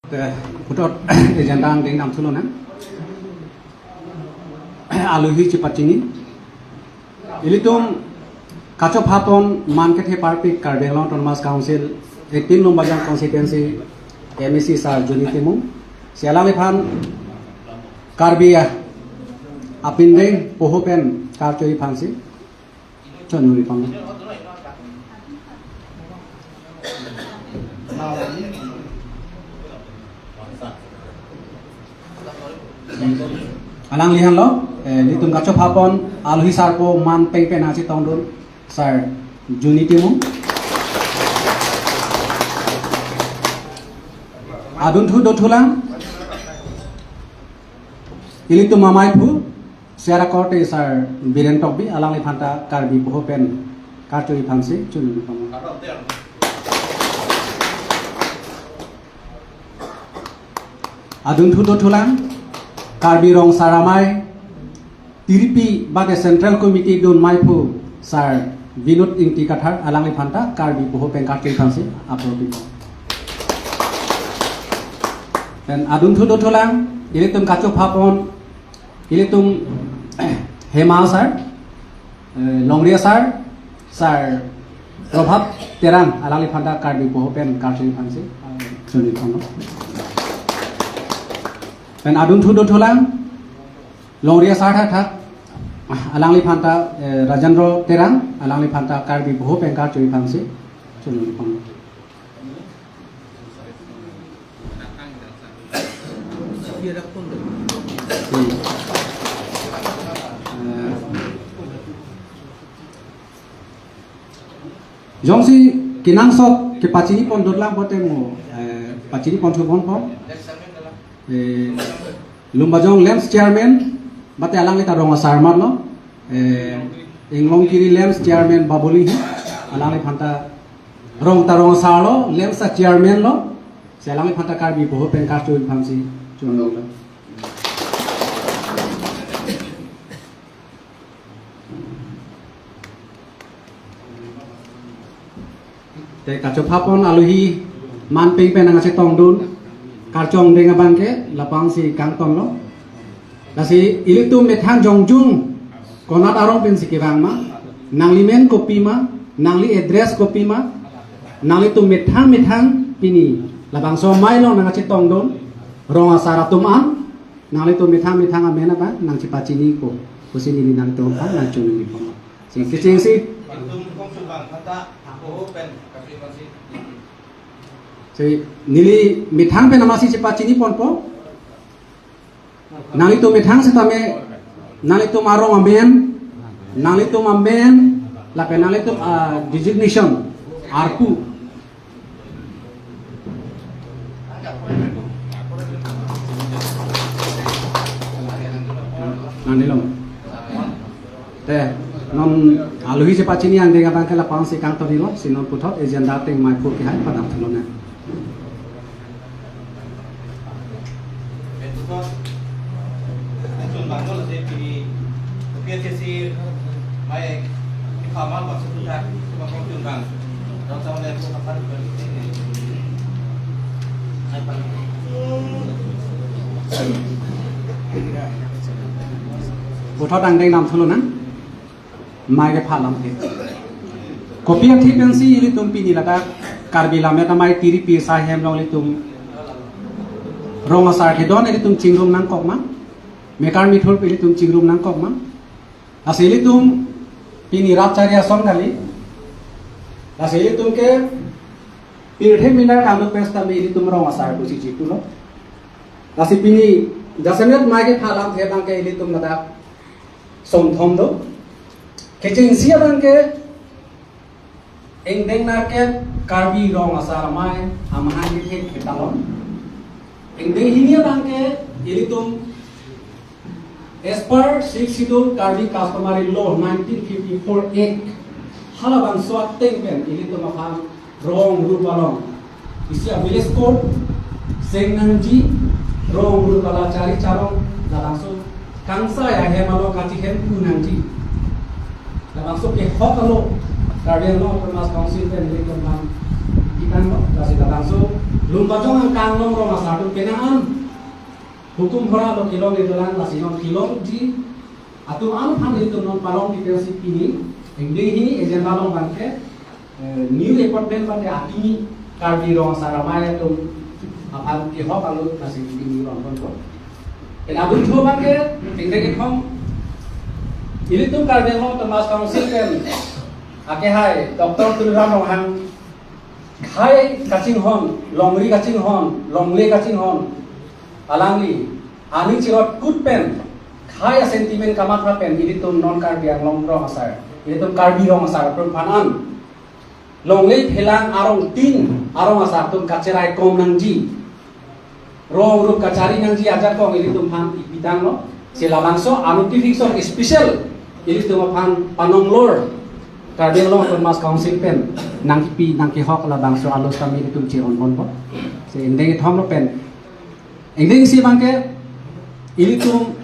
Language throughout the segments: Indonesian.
Putot ejandang ding nam sulo na aluhi cipatini ilitum kacop haton man ke the parpik Karbenglong Autonomous Council 18 Lumbajang constituency MEC sar junitimu sialang lephan Karbia apindeng pohopen karchoi phansi chonuri pang alang lihan lo litum kacop hapon aluhi sarpo man pengpen hasi tongdun sar junitimu adun thu do thulang ilitu mamai phu siara korte sar biren tokbi alang li phanta karbi pohopen karchoi phansi chunuri pang adun thu do thulang Karbi rong saramai tiripi bage central committee don maipu sar binut inti kathar alang li phanta karbi poho pengka ke phansi aprobi dan adun thu do tholang ilitum kachop hapon ilitum hemal sar longria sar prabhat terang alang li phanta karbi poho pengka ke phansi suni thono dan adun thu do tholang longria sartha thak alang li phanta Rajendro terang alang li phanta karbi boho pengkar chui phansi chunuri pang jongsi kinang sok ke pachini pon dotlang potemo pachini pon thu pon pon Lumbajong Lens Chairman bate alang li tarong sarmar lo Inglong kiri Lens Chairman babuli alang li phanta rong tarong sarlo Lens Chairman lo se alang li phanta karbi boho pengkar choi phansi chunlo lo te kachop hapon aluhi man peng pen angase tongdun karchong denga bangke lapang si kangton lo kasi ilitu methan jongjung konat arong pen sikibang ma nangli men kopi ma nangli address kopi ma nangli tu methan pini labang so mai lo nanga chitong don ronga saratum an nangli tu methan amena ba nang chipachini ko kusini ni nang to pan na chuni ni pang si kicing si tum kong subang kata ako pen kasi masih nili mithang pe namasi chipachini ponpo nali to mithang se tame nali to marong amen nali to amen la pe nali to designation arpu nanilom te non aluhi chipachini ang denga bangke la pang se kang to dilo sinon puthot agenda teng mai pu ki hai padam thlona bangun saya pilih PSC baik kamal maksud kita cuma konsumsi bang dan sama dengan apa ini puthot ang deng nam thlona mai ke phalam the kopi thi pensi ili tum pini lata karbi lame tamai tiri pi sa hem long li tum ronga sar the don ili tum chingrum nang kok ma mekar mithur pili tum chingrum nang kok ma asili tum pini rapcharia son kali asili tum ke pirthe minar kamu pesta me ili tum ronga sar busi jitu lo asi pini jasemet mai ke phalam the bang ke ili tum lata som thom do keching sia bang ke engdeng na ke karbi ronga sar mai amhan ni the ketalon engdeng hinia bang ke ili tum as per 6 Schedule Karbi Customary Law 1954 Act halabang swat tengpen ini tu maham wrong rubalong isi village code sengnangji wrong rubala cari carong langsung kangsa ya hemalo kati hem kunangji langsung ke hokalo Karbi Law Autonomous Council pen ini kan kita kasih datang so lumba jong ang kanglong ro masatu kenaan hukum hora lo kilong itu lan kasih non kilong di atau pang itu non palong di si pini ini agenda long bangke new apartment bangke api karbi ro saramaya tu apa kihok kalau kasih pini ro kon abun tho bangke tingde khom ini tu karbi long termas council kan ake hai doktor tulisan ro hang khai kacing hon longri kacing hon longle kacing hon alangli ani chirot kut pen khai sentiment kamat pen ini tu non karbi ang long ro asar ini tu karbi ro asar pun panan longle phelang arong tin arong asar tu kacerai kom nangji ro ru kacari nangji ajar ko ini tu phan bidang lo sila bangso anuti fikso special ini tu phan panong lor karbi long termas council pen nangki hok la bangso alus kami itu ciron bon se indeng thom lo pen indeng si bangke ilitum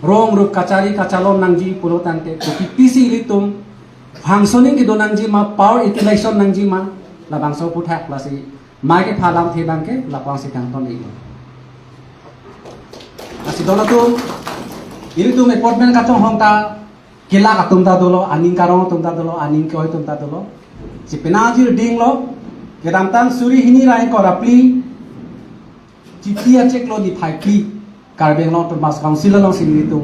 rong rup kacari kacalon nangji pulo tante pisi ilitum functioning ki do nangji ma power utilization nangji ma la bangso puthak la si mai ke phalam the bangke la pang si tang ton iko asi dona tu ilitum appointment ka chong hongta kila ka tumta dolo aning karong tumta dolo aning koi tumta dolo si penajir ding lo kedamtang suri hini rai ko rapli citia cek lo di phaipli karbeng lo termas council lo sini itu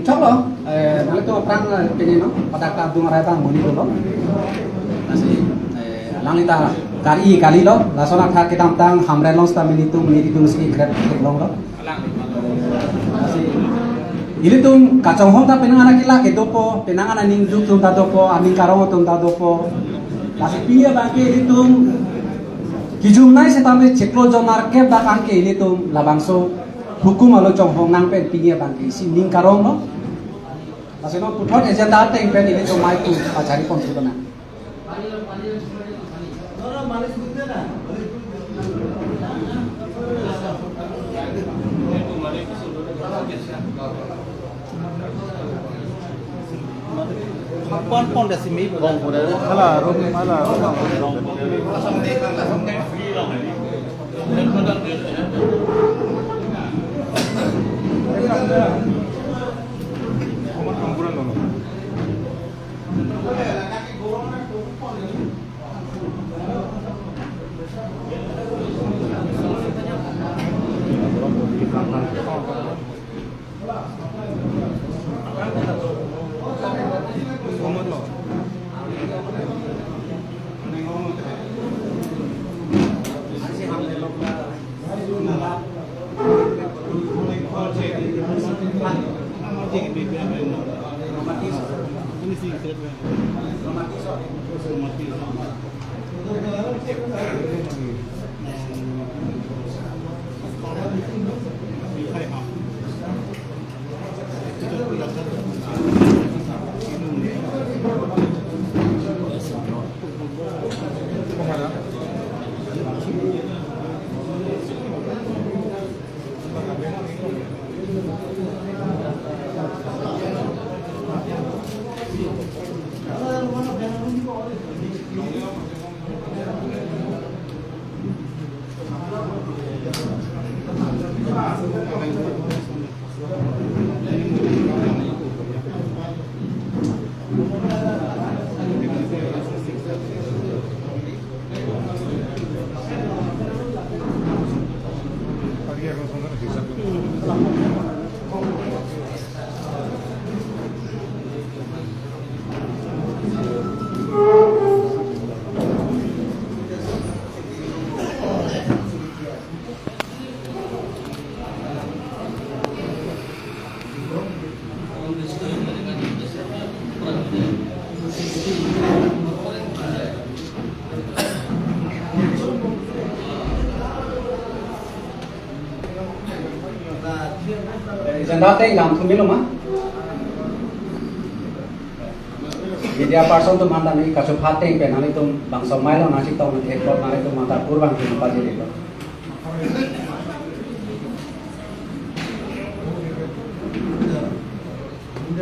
cok lo nanti tu perang pengen no pada ka dung rai tang moni dolo nasi langita kali lo lasona kha kedam tang hamre long sta minitu siki grad long lo ini tum kacang hong ta penangana kila ke dopo penangana ning duk tum ta dopo aning karong tum ta dopo lasi piya bangke ini tum kijum nai se tambe cheklo jonar ke da angke ini tum labangso hukum alo chong hong nang pen piya bangke si ning karong lo lasi no puthon agenda te pen ini tum mai tu achari pon tu na pon dasi mi bong ko dala ala rom asam de free lo dan kodang de komat kampuran lo Jendate ngam thumi lo ma media person tu manda ni kaso phate pe nani tum bangso mai lo nasi tong ek lot nani tum mata purbang tu pa jeri lo Itu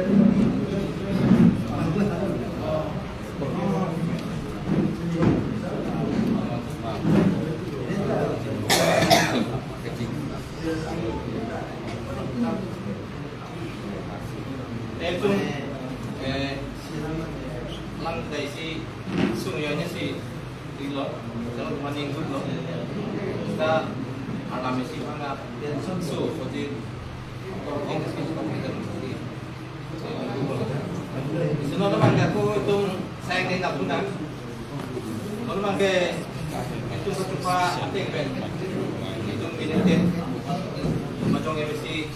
lang dari si sungyonya si Dilo, kalau maning good loh, kita alami si mana so seperti English kita seperti itu naman ako itong sayang din ako na naman ke itong katupa ating pen itong binitin macong MC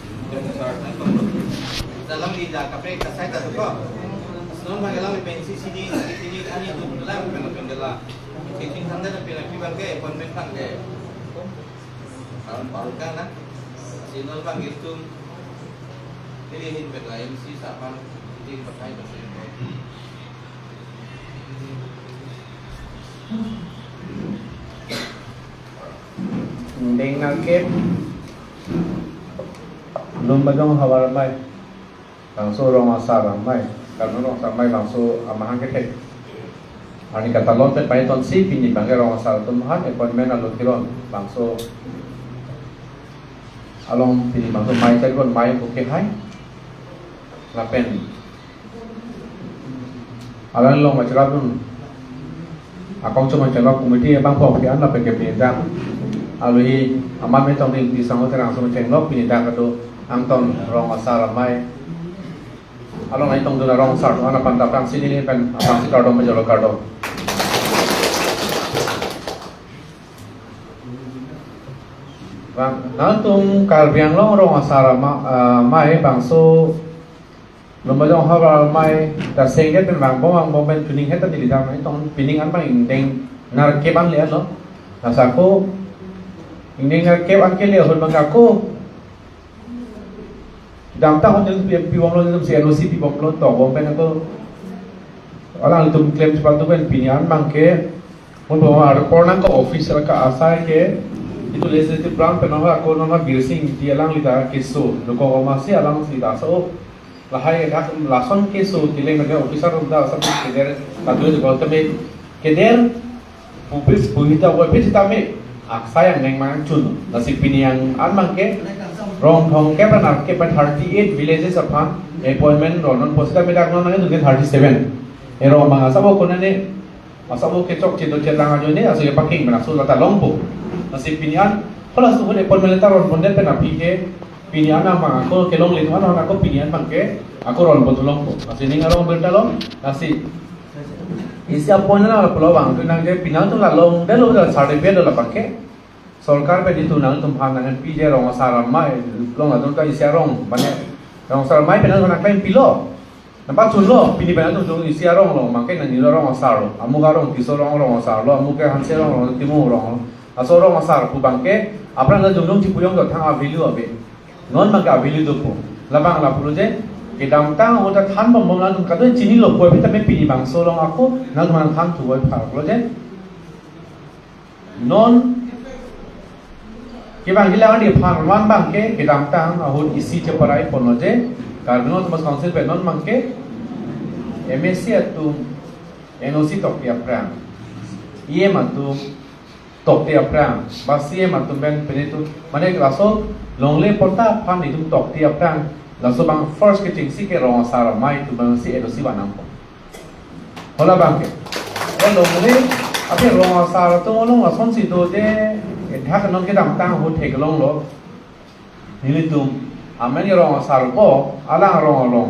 dalam lidah kape kasay tato ko noon magalang pen sini ani tu lang pendela kiting tanda na pinagpiban ke appointment pang ke tahun kan na sino bang itu pilihin bet lain si sapan hindi patay ba sa ito Ding nangkip lumbagong hawaramay langso rong asaramay karena rong asaramay langso amahan ketek ani katalon pe paiton si pini bangke rong asar tumahan appointment alot kilon langso along pini bangso mai telefon mai oke hai lapen alan long macam tu akong cuma celok komedi bang pok kian lapen ke pinjam alui aman metong di sangot terang sama celok pinjam kado angton rong asar mai along ai tong dona rong asar ana pandapang sini ni pen apang si kado majolo kado bang nantung kalbiang long rong asar mai bangso lomba jong hawal mai ta sengget pen bang bom pen tuning heta di lidang mai tong pining an bang indeng nar keban le lo nasako indeng nar keban ke le hon bang ako dam ta hon pi bom lo jem se NOC pi bom lo to bom pen ako alang tum claim cepat tu pen pinian bang ke mon bom ar pornang ko officer ka asa ke itu legislative branch pen ako nona birsing di alang lida kiso lo ko masih alang lida so lahai dak lason ke so tileng naga officer da sab keder tadu de goltame keder publis buhita wa pitame aksaya neng mang chun nasi piniang an mangke rong thong ke panar ke 38 villages upon appointment ronon posita me dak non 37 ero mga sabo kunane asabo ke chok chido chetanga jone aso ye paking bana so lata longpo nasi pinian kholas tu appointment ta ron bonde pe na pike pinian ama ako kelong litu ano ako pinian bangke ako ron botulong po kasi ning arong bertalong kasi isi appointment na pulo bang tu nang je pinian tu la long delo da certificate la bangke सरकार पे दितु नंग तुम भाग नंग पीजे रोंग सारा माय लोंग अदुन का इसिया रोंग बने रोंग सारा माय पे नंग नंग क्लेम पिलो नंबर चुलो पिनी पे नंग तुम इसिया रोंग लोंग मांके नंग निलो रोंग सारो अमुका रोंग किसो रोंग सारो अमुके हंसे रोंग तिमु रोंग असो रोंग सारो पु बांके अपना नंग जुंग चिपुयोंग दो थांग अविलु अबे नॉन मांके अविलु दो पु लबांग ला पुलो जे के दामतांग ओटा थान बम बम ला तुम कदो चिनी लो कोई भी तमे पिनी बांग सो रोंग ako नंग मान थान तु वय फा पुलो जे non Kibang hilang di pan wan bangke kedam tang ahun isi ceparai ponoje karena tumas council penon bangke MSC atu NOC tok tiap perang IE matu tok tiap perang basi matu ben penetu mana laso longle porta pan itu tok tiap perang laso bang first keting si ke rong sara mai tu bang si NOC banam po hola bangke longle ape rong sara tu long ason si do deถ้ากันน้องแค่ดำตั้งหุ่นเทกลงหรอนี่ลิตุมไม่ได้รองสารก็อะไรรองลง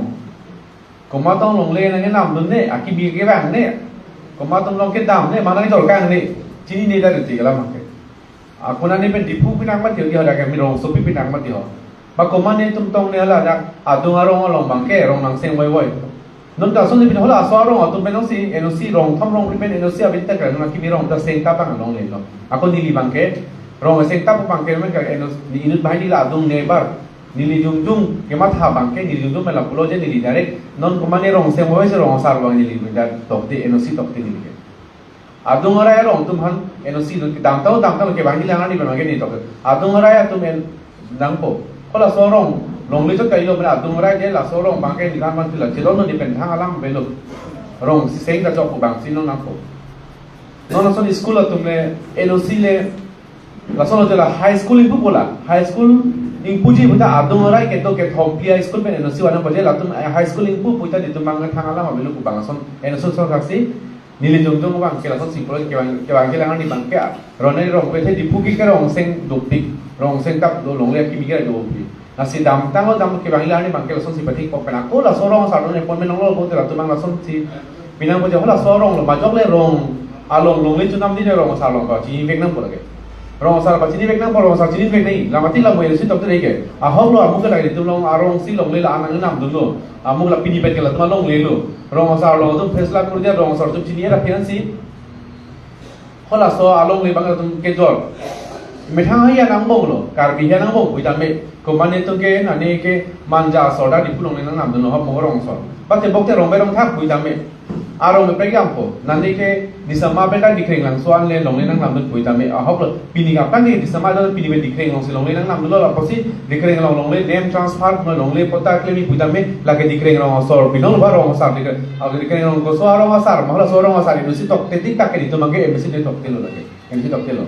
ก็มาต้องลงเล่นนี่น้ำดุนเนี่ยอากิบีเก็บแบงเนี่ยก็มาต้องลงแค่ดำเนี่ยมานั่งจอดกลางนี่ที่นี่นี่ได้จริงๆแล้วมั้งคนนั้นนี่เป็นดิบผู้พินังมาเดียวเดียวแต่แกมีรองสุพินังมาเดียวบางคนมันเนี่ยตุ้มตรงเนี่ยละจากตัวรองลงบางแก่รองนังเซงไว้น้องจากส่วนที่เป็นหัวละสวรองตุ้มเป็นน้องซีNOCรองทำรองเป็นNOCอาวินเตอร์กันนักกิบีรองจะเซงตาบังลงเลยเนาะคนนี่ลีบางแก่rong seng tapu bangke mereka ni inut bahai di ladung nebar nili jungjung kemat ha bangke nili jungjung mela pulo je nili direct non kumane rong seng moe se rong sar bang nili benda tokti NOC tokti nili ke adung ora rong tum han NOC no dam tau ke bang nili angan di bang ni tok adung ora ya tum en dangpo kola sorong ลงเลยจดใจลงไปอาตุงไรเจล่ะโซรองบางแกนี่การมันคือละเจลอนนี่เป็นทางอาลัมไปลงรองสิเซ็งกระจกบางสิน้องนักน้องส่วนสกูลตุ่มเลยเอโนซีเลยละส่วนเราจะละไฮสคูลอินพุบุละไฮสคูลอินพุจีบุตรอาตุงไรเกตโตเกตฮอมพีไอสคูลเป็นเอโนซีวันนั้นพอเจละตุ่มไฮสคูลอินพุบุตรดิตุ่มบางทางอาลัมไปลงบางส่วนเอโนซีส่วนสักสินี่เลยจงบางแกละส่วนสิบคนแกบางแกละงั้นนี่บางแกรอนนี่รองไปเทดิพุกิแกรองเซ็งดุปิกรองเซ็งกับลงเรียกกิมิแกดูปีnasi dam tanggal dam ke bangla ni bangkel son si patik pok pena ko la sorong sa ne pon menong lo ko te la tu mang la son si pinang ko jo la sorong lo majok le rong along long le chu nam ni ne rong sa long ba chi vek nam ko la ke rong sa ba chi vek nam ko rong sa chi vek nei la mati la mo si tok te ke a hok lo amu ke la tu long arong si long le la anang nam du lo amu la pini pet ke la tu long le lo rong sa lo tu fesla ko dia rong sa tu chi ni la pian si ko la so along le bang tu ke jorไม่ทั้งให้ยานังบงหรอการบินยานังบงคุยตามเมก็มันเนี่ยตัวเกนั่นนี่เกมันจะสอดได้ดิบลงในนังนำตัวน้องมองรองสอดปัจจุบันที่รองไปรองทับคุยตามเมอารมณ์เป็นยังพอนั่นนี่เกนิสมาเป็นการดิเครงหลังส่วนเลยลงในนังนำตัวคุยตามเมเขาเลยปีนี้กับตั้งที่นิสมาจะปีนี้เป็นดิเครงลงสิลงในนังนำตัวเราพอสิดิเครงลงเลยเนมทรานสฟาร์ลงเลยพอตาเคลมีคุยตามเมหลักดิเครงลงสอดปีน้องว่ารองสอดดิเคเอาดิเครงลงก็สอดรองสอดมาแล้วสอดรองสอดดูสิตกเตติตักกันดิตัวมันเกเอ็มสิเดตกเตลเลยเอ็มสิตกเตล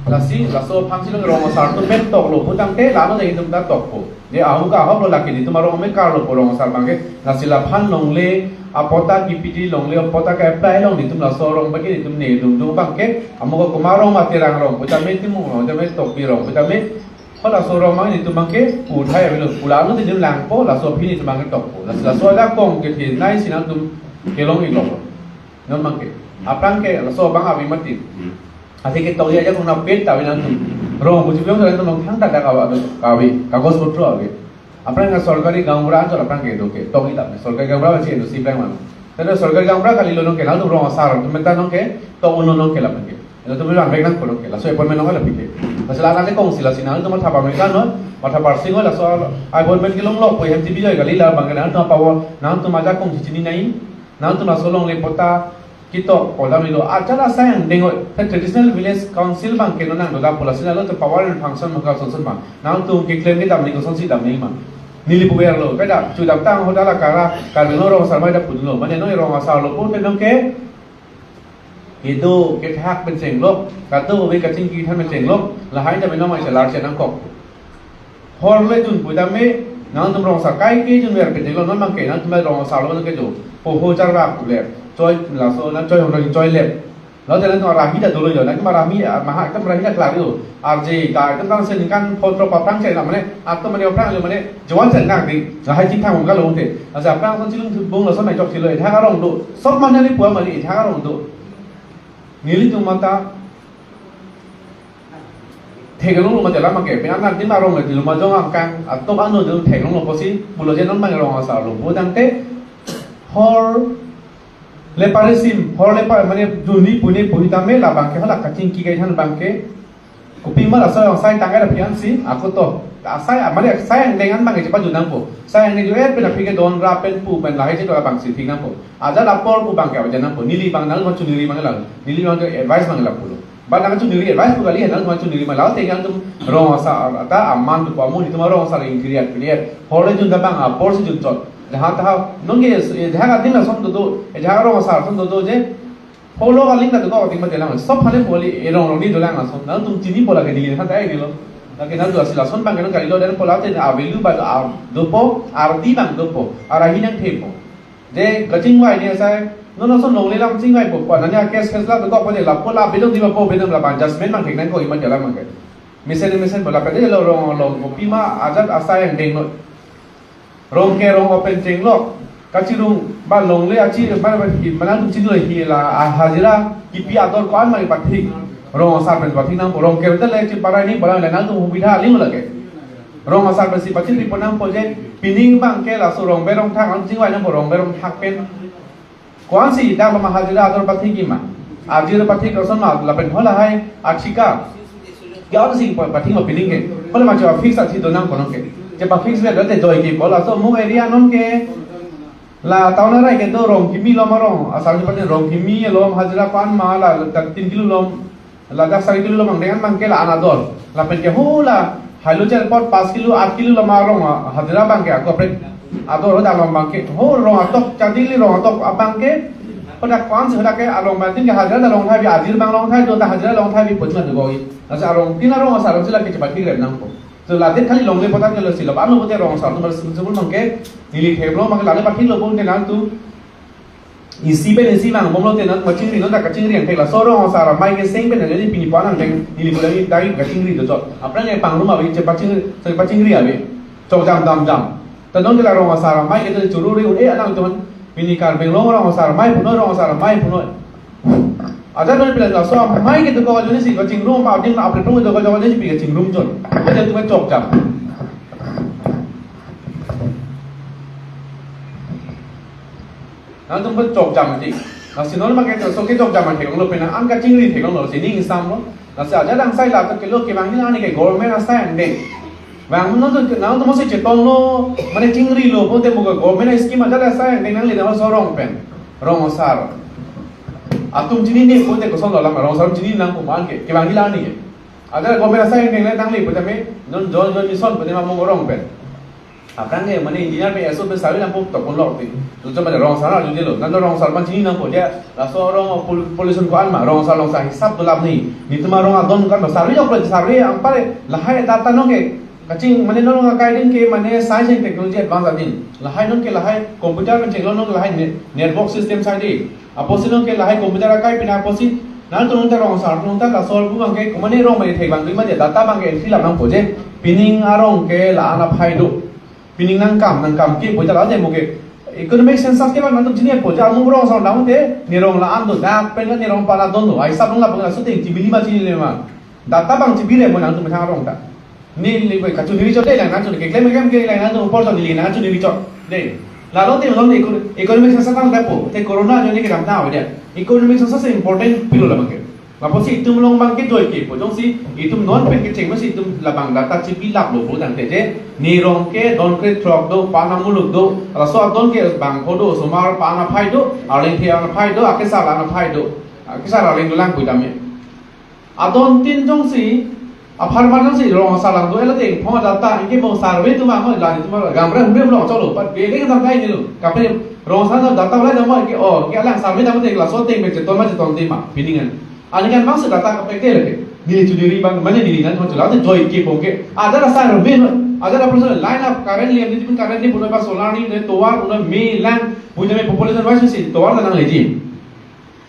Lasi laso pangsi lo rong asar tu men tok lo putang te lano de indum da tok po de ahu ka hok lo laki di tumaro me kar lo rong asar bangke lasi la phan long le apota kipiti long le apota ka apply long di tum laso rong bagi di tum ne dum dum bangke amoga kumarong matirang rong puta me timu rong me tok pi rong puta me ko laso rong mang di tum bangke pu thai me lo pula no di dim lang po laso pi di tum bangke tok po lasi laso da kong ke thi nai sinang tum ke long ik lo non bangke apang ke laso bang abi mati Así que todavía ya con una peta venando. Romo, pues si vemos el nombre tan tan cabe, cagos por otro ave. Aprende a solgar y gambra, yo la aprende que toque también. Solgar y gambra es siendo simple mano. Pero solgar y gambra que lo que nada romo asar, tú me estás no que todo uno no que la aprende. El otro me van reglas por lo que la soy por menos la pique. Pues la nada con si la sinal tú me tapas americano, me tapas singo la sola. Hay por ver que lo loco, pues MTV y Galila, bangana, no pavo, nada tú más ya con si ni ahí, nada tú más solo le porta kita pola milo acara sayang dengo traditional village council bang ke nonang dola pola sila lo te power and function maka sonson bang nang tu ke claim ni dam ni ko sonsi dam ni ma nili pu ber lo kada chu dam tang hodala kara kar no ro sarmai da pun lo mane no ro asal lo pun nong ke itu ke thakเป็นเสียงลบกะตู้เวกะจิงกีท่านเป็นเสียงลบละหายจะเป็นน้องใหม่ฉลาดเสียนังกบพอเลยจุนปุยตามเมนางตุมรองสักไก่กี่จุนเวรเป็นเสียงลบนั้นบางเกนั้นตุมรองสาวลบนั้นก็อยู่โอ้โหจาราปุเล็บjoy la so na joy hon joy lep lo jalan to rahi da dolo yo na ma rahi maha kam rahi da klar yo rj ka kan kan sen kan photo pa prang chai la mane at to mane prang yo mane jawan chen nang ni la hai jing thang hom ka lo te la sa prang son chilung thu bong la son mai chok chi lo tha ka rong do sok man ni puwa ma ni tha ka rong do ni li tu ma ta thek long lo ma ja la ma ke pe an nan tin ma rong le ti lo ma jong ang kang at to an no do thek long lo ko si bu lo jen non ma rong sa lo bu dang te hor le paresim hor le pa mane juni pune puhitame la bangke hala kacing ki gai than bangke kopi ma la sa sai tangai da pian si aku to sai mane sai ang dengan bangke cepat junang po sai ang ni juet pen apike don ra pen pu pen la hai je to bang si thing nam po aja lapor pu bangke aja nam po nili bang nal ma chu nili bang la nili bang advice bang la pu ba nang chu nili advice pu kali nal ma chu nili ma la te yang tum rong sa ata amman tu pa mu ni tum rong sa ring create hor le jun da bang a por si jun chot जहाँ तहाँ नंगे जहाँ का दिन ना सोन दो जहाँ का रोग सार सोन दो जे पोलो का लिंक ना तो को दिन में तेलांग सब हने पोली एरों रोनी दो लांग सोन ना तुम चीनी पोला के दिल्ली ना ताई दिलो लेकिन ना जो असिला सोन बांग के ना करी लो देन पोला ते अवेल्यू बा दो पो आरती बांग दो पो आराही नंग थे पो जे गचिंग वाई ने साय नो नो सोन लोग ले लाम चिंग वाई पो पा ना या केस ला तो को पोले ला पोला बिलों दिमा पो बिलों ला बांग जस्टमेंट बांग के ना को इमान जला बांग के मिसेन बोला पे दे लो रोंग को पीमा आजाद आसाय ending rong ke rong open ceng lok kaci rong ban long le aci ban mana tu cing le hi la hajira kipi ator kwan mai pathik rong asar pen pathik nang rong ke betul le ci parai ni bola le nang tu hubida ling lage rong asar pen si pathik ri ponang poje pining bang ke la so rong be rong thak ang cing wai nang rong be rong thak pen kwan si da ma hajira ator pathik ma ajira pathik roson ma la pen hola hai achika ya si pathik ma pining ke hola ma cha fix achi donang kono keจะปะฟิกซ์แบบแล้วแต่โดยกี่พอเราสมมุติเอเรียนั่นแกลาตอนนั้นไรกันตัวรองกิมีลมมารองอาศัยจะเป็นรองกิมีลมฮัจราปันมาละตัดตินกิโลลม la dak sari kilo mang dengan mang ke la anador la pen ke hola halogen pot 5 kilo 8 kilo la marong hadira bang ke aku pre ador da long bang ke ho rong atok chadili rong atok abang ke pada kwan se ke along bang tin ke hadira da long thai bi adil bang long thai do ta hadira long thai bi putman go gi asa along tina rong asa rong sila ke cepat ki nang ko so la det khali long le potan ke lo sila ba no pote rong sa no sebul mang ke nili theblo mang la le patin lo bon ke nang tu isi ben isi mang mom lo te nak macing ri no da ka ching ri ang la so rong sa ra mai ke seng ben le ni pini pa nang deng nili ko le dai ka ching ri do so apra ne pang ru ma bi che pa ching ri ave chok jam dam jam ta non de la rong sa ra mai ke de churu ri un e anang ton pini kar ben long rong sa ra mai puno rong sa ra mai puno aja non pila la so mai ke to ko ni si ka ching ru ma ding la apre ru do ko jo ni si pi ka ching rum jon le tu me chok jam nanti pun cok jam nanti. Nasi nol makai tu, so kita cok jam nanti. Kalau pernah angkat cingri, kalau sini insam lo. Nasi aja dang saya lah, kalau kita manggil ni ke government asai ande. Bang, nanti masih cetong lo, mana cingri lo, pun temu ke government skim aja asai ande. Nang lihat sorong pen, rong osar. Atum cini ni pun temu sorong lama, rong osar cini nang pun manggil, kita manggil ni ke. Aja government asai ande, nang lihat pun temu non jual misal pun temu mau rong pen. Apa ni? Mana engineer pe esok pe sahaja nampu tak pun lor ti. Tujuh macam rong salah jadi lo. Nanti rong salah macam ni nampu dia. Laso rong pollution ko alma rong salah hisap tu lap ni. Ni tu rong adon kan sahaja jauh pelaj sahaja ampare lahai data no ke. Kacing mana nong ngakai din ke mana science and technology advance din. Lahai nong ke lahai komputer kan cenglo nong lahai network system sahaja. Apo si nong ke lahai komputer akai pina apo si. Nanti tu nong rong salah nong ta laso bu bang ke mana rong mana thei bang lima dia data bang ke entry lap nong poje. Pining arong ke la anak hai do. Pining nang kam ki pojal aja muke economic census ke bang nanti jenis pojal mung rong sa daun te ni rong la ando da pen ni rong pala don do ai sab rong la pang su te tibili ma chini le ma data bang tibile mo nang tu ma rong ta ni le ko ka chu ni cho de la nang chu ke klem ke la nang tu por so ni nang chu ni cho de la lo te lo ni economic census tang da po te corona jo ni ke dam ta wa de economic census important pilo la bang Apa sih itu melong bangkit doi ke, pojong sih itu non pen kecing masih itu labang data cipi lap lo bukan teje ni rong ke don ke truk do panah muluk do raso don ke bang kodo somar panah pai do aleng ke panah pai do akisar panah pai do akisar aleng do lang budame adon tin jong sih apar mana sih rong salang do elate phoma data inke bong sarve tu ma mo lani tu ma gamra humbe lo cholo pat bele ke sampai ni lo kapre rong salang data wala da mo ke oh ke alang sarve da mo te la so te me cheton ma cheton te ma piningan ani kan maksud data ke peke lagi nilai cudiri bang mana nilai kan macam lalu joy ke bongke ada rasa rumit ada apa line up currently yang itu pun currently punya pas solar ni toar punya milan punya population wise sih toar tanang lagi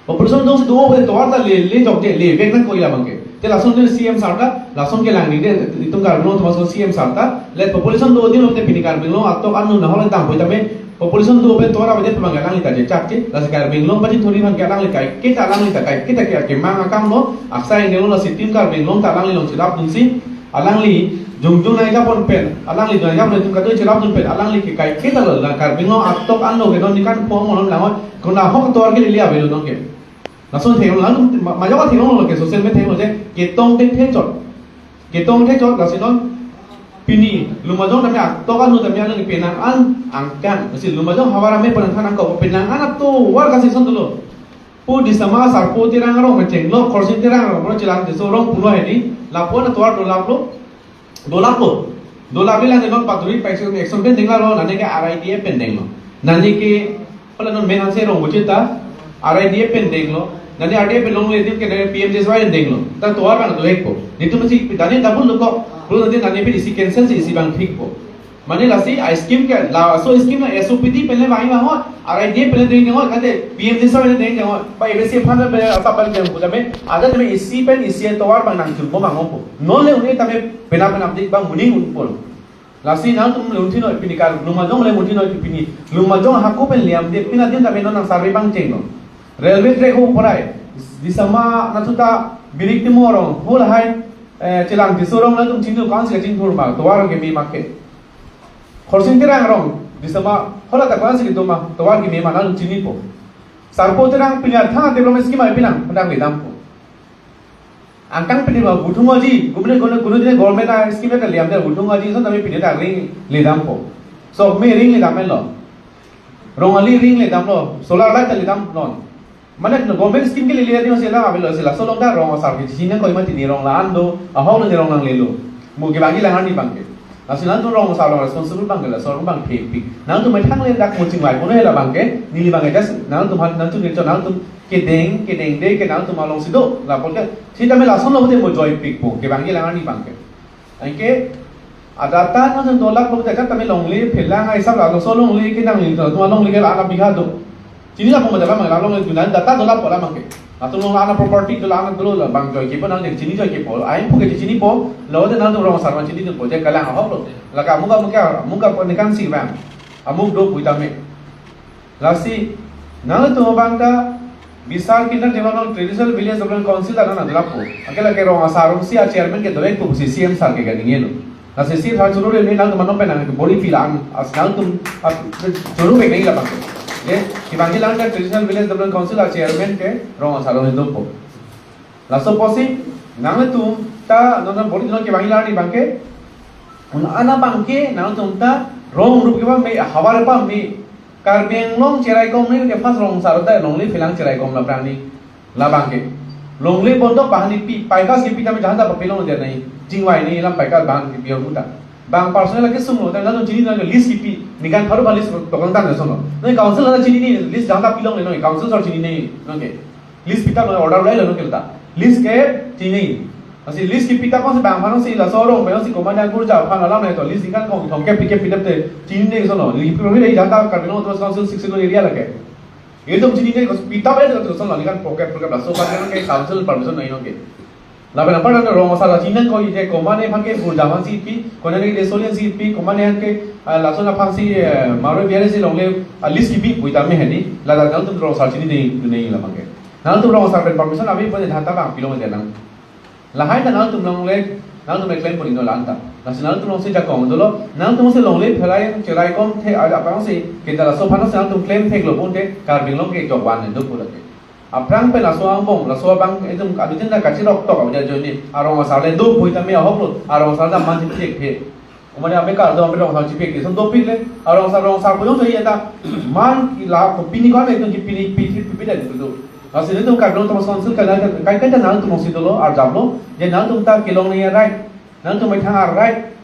population dong sih dua punya toar tak le jok je le vek nang koi lah bangke te langsung dari CM sarta langsung ke lang ni deh itu kan belum termasuk CM sarta le population dua dia punya pinikan belum atau anu nah orang tahu tapi population tu open tora wajib pemanggalan kita je cakti la sekarang binglong baju turi man galang likai kita lang lita kai kita kira kemang akam lo aksa yang dulu sitim kar binglong ta lang li long cirap dunsi alang li jungjung naik kapon pen alang li naik kapon kado cirap dun pen alang li kai kita lo la kar binglong atok anlo ke don ikan pom molon lawan kena hok tor ke lilia belu don ke langsung theng lang majo ka theng lo ke social media theng lo je ketong ketong la sinon Pini, lumajong namanya, tokan lu namanya lagi penangan angkan, mesti lumajong hawara me penangan angkau, penangan tu war kasih son dulu. Pu di sama sarpu tirang rong maceng lo, korsin tirang rong, mana jalan di sorong pulau ini, lapuan tu war dolap bilang dengan paturi, ekson pendeng lo, nanti ke RIDF pendeng lo, nanti ke, kalau non menanse rong bucita, RIDF pendeng lo, nanti RIDF belum lihat ke dari PMJSY pendeng lo, tapi tu war mana tu ekpo, itu mesti, tadi double lo kok. Perlu nanti nanti isi cancel sih isi bang fix po. Mana lah sih skim ke lah so skim na SOPD pernah bang bangun, RID pernah dengan bangun, kata PMJ pernah dengan bangun. Pak EBC pernah pernah apa pernah dengan bangun. Ada tapi isi pen isi toar bang nang jumbo bang ngompo. Non le unih tapi pernah update bang muning unpol. Lah sih nang tu mulai unti no pini kal lumajong mulai unti no pini lumajong haku pen liam dia pina dia tapi non nang sarve bang cengno. Railway track ho porai. Di sama natuta birik timorong hol hai cilang di sorong lah tu cinggu kawan sih cinggu rumah, tuar ke mi maket. Korsin terang rong di sama, kalau tak kawan sih itu mah tuar ke mi mana tu cinggu po. Sarpo terang pinjar thang development scheme apa pinang, pendang di dampo. Angkang pinjar butung aji, gubernur jenis government scheme itu liam dia butung aji, so tapi pinjar ring di dampo. So me ring di dampo lo, rong ali ring di dampo, solar light di dampo non. mana government scheme ke lilia ni sila ambil sila solong dah rong asal ke sini kau imati ni rong laan do ahau lo ni rong lang lelu mu ke bagi langan ni bangke nasilan tu rong asal responsible bangke la sorong bang pik nang tu metang le dak mu cingwai kono hela bangke nili bangke jas nang tu nang tu nilco nang tu kedeng de ke nang tu malong sido la polke sita me la sono bote mo joy pik po ke bagi langan ni bangke angke adata nang tu dolak polke kat tame long le phelang ai sab la lo solong le ke nang li tu malong le ke la biha do Sini lah pemuda bang, lalu orang Yunan data dolar pola mangke. Atau orang anak property dolar anak dulu lah bang joy kipo nang di sini joy kipo. Aing puke di sini po, lalu dia nang tu orang sarwan sini tu po. Jadi kalang apa lo? Laka muka pernikahan si bang. Amuk do puita me. Lasi nang tu bang dah bisa kita dewan traditional village development council dah nang dolar po. Akela ke orang sarwan si chairman ke dolar po si CM sar ke gani lo. Lasi si hal suruh ni nang tu manom pe nang body filan as nang tu suruh pe ni lah bang. ये किबांगी लांग का traditional village development council आ चेयरमैन के रोंग सालो ने दो पो लासो पोसी नांग तुम ता नोना बोली नो किबांगी लांग बांके उन आना बांके नांग तुम ता रोंग रूप के बा मे हवारे पा मे कारबेंग लोंग चेराई कोम ने के फास रोंग सालो ता लोंगली फिलांग चेराई कोम ला प्राणी ला बांके लोंगली बोंदो पानी पी पाइकास के पीता में जहां ता पपेलों दे नहीं जिंगवाई नहीं ला पाइकास बांग के बियो मुता bang personal lagi semua dan lalu jadi nak list kipi ni kan baru balis tokang tan sono ni council ada jadi ni list dah tak pilong ni council sor jadi ni okey list kita mana order lain lalu kita list ke jadi ni masih list kipi tak pun bang mana sih lah sorong mana sih komandan guru jauh kan alam ni tu list kan kau thong ke pikir pikir tu jadi ni sono ni problem ni dah tak kan terus council 6 area lagi itu jadi ni kita boleh terus sono ni kan pocket program so kan ke council permission ni okey laban apa nak rong masalah Cina kau ini komane pakai burdawan CP, komane ini resolution CP, komane ke langsung apa sih maru biar sih longle list CP buat kami hari, lalu kalau tu rong masalah Cina ni lah pakai. Lalu tu rong masalah permission kami pun dah tak bang kilometer nang. Lahai dah lalu tu longle claim pun ini lanta. Lalu tu rong sih jakom tu lo, lalu tu mesti longle pelai cerai kom the ada apa sih kita langsung panas lalu tu claim the global the karbing long ke jokwan itu pun lagi. Aprang pe laso ambong laso bang itu kami tindak kacir rok tok aja joni arong asal le do puita me ahok lo arong asal da man tipik pe umane abe kar do ambe rong asal tipik ke son do pik le arong asal pun to yata man ki la ko pini ko me to ki pini da do asal itu kar do to konsul kala kai kai nang to mosi do lo ar jam lo je nang to ta kilong ni right nang to mai thang ar right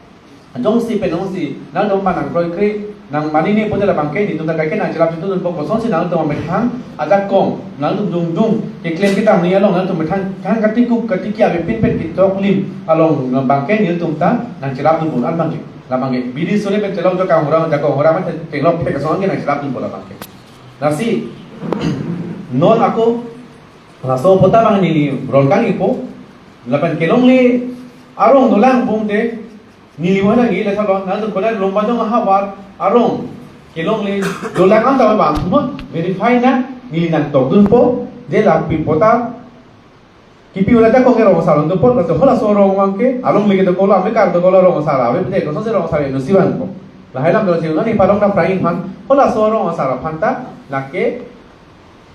jong si pe nong si nang do man nang roi kri nang mani ni pun dah bangkai di tempat kaki nang celap itu tu kosong si nang tu memetang ada kong nang tu dung klaim kita ni along nang tu memetang kan ketika bepin kita klim along bangkai ni tu ta nang celap tu pun bangkai la bangkai bidi sore pe celap tu kang orang jago orang macam tengok pe kosong ni nang celap tu pun bangkai nasi non aku laso pota bang ni rolkan ipo lapan kelong li arong dolang pun de niliwana ni le sabang nang tu kola lomba jong hawar arong kilong le dolang ang tawa bang semua verify na nilinan tok dun po de la pipota kipi wala ta ko ngero masalon dun po kasi hola sorong wangke along le to kola me kar to kola rong masala we pete ko so rong masala no siwan ko la hailam do siwan ni parong na praing phan hola sorong masala phanta lakke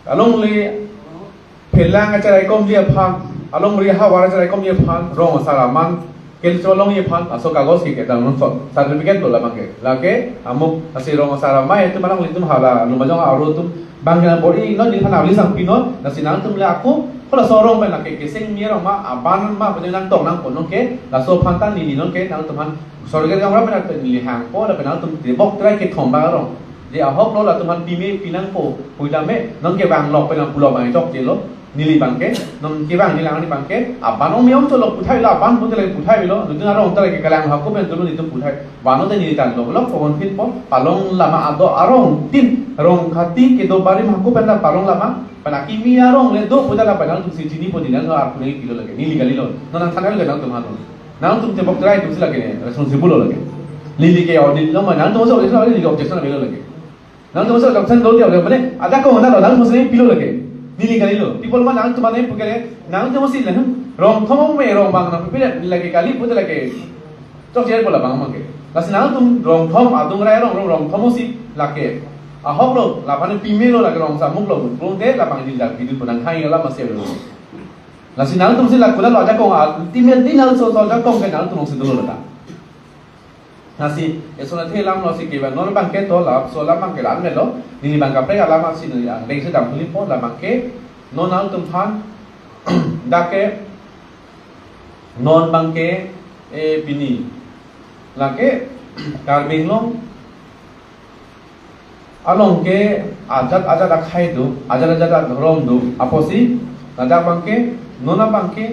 along le phelang acharai kom dia phan along ri ha wara acharai kom dia phan rong masala man kel colong ye phan aso kagos ki kita non certificate to la mangke lake amuk asiro masara mai itu manang litum hala lumajong aro tum bangna bori no di phana lisang pino nasinang tum la aku kola sorong ben lake kesing mierong ma aban ma pun nang tong nang pon ke la so phan tan ni non ke nang tuman sorga gamra ben ni hang po la ben tum de bok trai ke thom ba rong de a hok lo la tuman pime pinang po puidame non ke bang lok ben pulo bang jok je lo nili bangke non kibang nilang ni bangke abanong miom to lo puthai la ban putle puthai lo nu ngaro on tare ke kalang hakko ben tulu itu puthai bano te nili tan lo lo kon fit po palong lama ado arong tin rong khati ke do bari hakko ben la palong lama panaki mi arong le do pudala panang tu si jini po dinan ar kunai kilo lage nili gali lo non thanal le nang tum hato nang tum te bok trai tu sila ke responsible lo lage lili ke audit lo ma nang tu so le lili objection le lage nang tu so doctor do dia le mane ada ko na lo nang muslim pilo lage nili kali lo people man nang tumane pukere nang tu mesti lah rong thomong me rong bang na pipile lagi kali put lagi tok jer bola bang mangke las nang tum rong thom adung rai rong thomo si lake a hok lo la pane pime lo lagi rong samuk lo rong de la bang dil dak bidul punang khai la masih lo las nang tum si la kula lo aja ko timen din nang so ja ko ke nang tum si do lo ta nasi esona the lam lo si ke ba non bang ke to la so la bang ke lan me lo ni bang ka pre ala ma si ni ang dei se dam puli po la bang ke non nang tum phan dake non bangke e pini lake karbing long along ke ajat akhai du ajat rom du aposi nadak bangke nona bangke